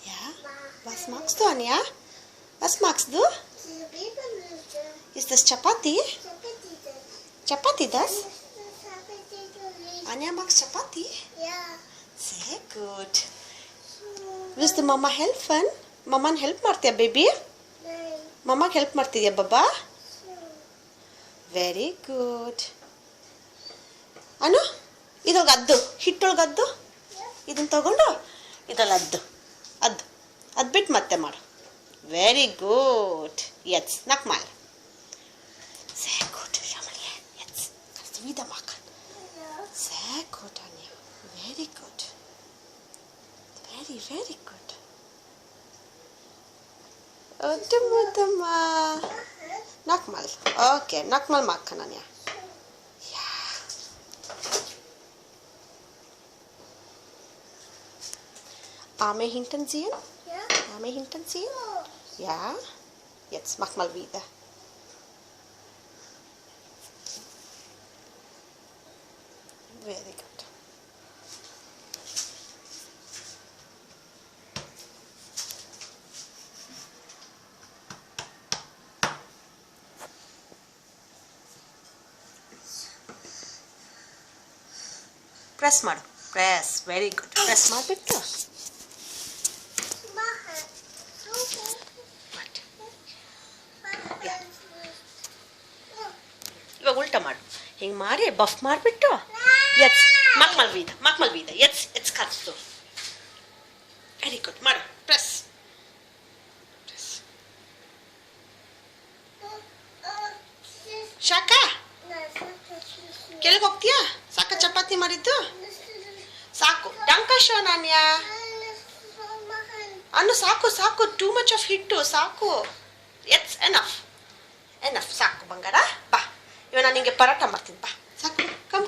Ja, was magst du, Anja? Was magst du? Ist das Chapati? Chapati das? Anja, magst Chapati? Ja. Sehr gut. Willst du Mama helfen? Mamman help ಮಾಡ್ತೀಯಾ baby? ಮಮ್ಮಗೆ help ಮಾಡ್ತಿದ್ಯಾ ಬಾಬಾ? Very good. ಅನು ಇದೊಳಗೆ ಅದ್ದು ಹಿಟ್ಟೊಳಗೆ ಅದ್ದು ಇದನ್ನ ತಗೊಂಡು ಇದ್ರಲ್ಲಿ ಅದ್ದು ಬಿಟ್ಟು ಮತ್ತೆ ಮಾಡು. Very good. ಎಸ್ ನಾಕ್ mall. Sehr gut, schau mal her. Jetzt kannst du wieder machen. Sehr gut, Anja. Very good. Very, very good. Udumma. Nakmal. Okay, nakmal machen, Anja. Ja. Arme hinten ziehen. Ja. Arme hinten ziehen. Ja. Jetzt mach mal wieder. Very good. Press ಮಾಡು. Press. Very good. Press ಮಾಡಿಬಿಟ್ಟು ಇವಾಗ ಉಲ್ಟಾ ಮಾಡು. ಹಿಂಗೆ ಮಾಡಿ buff ಮಾಡಿಬಿಟ್ಟು ಎತ್ಸ್ ಮಕ್ಮಲ್ ವೀದ ಎತ್ಸ್ ಕಲಿಸ್ತು. Very good. ಮಾಡು. ಪ್ರೆಸ್. ಶಾಕ ಕೆಳಗೆ ಹೋಗ್ತೀಯಾ? ಸಾಕ ಚಪಾತಿ ಮಾಡಿದ್ದು ಸಾಕು. ಡಂಕಶೋ ನಾನ್ಯ ಅನ್ನು ಸಾಕು. ಟೂ ಮಚ್ ಆಫ್ ಹಿಟ್ಟು ಸಾಕು. ಎಟ್ಸ್ ಎನಫ್ ಸಾಕು ಬಂಗಾರ. ಬಾ ಇವಾಗ ನಾನು ನಿಂಗೆ ಪರೋಟ ಮಾಡ್ತೀನಿ. ಬಾ ಸಾಕು. ಕಮ್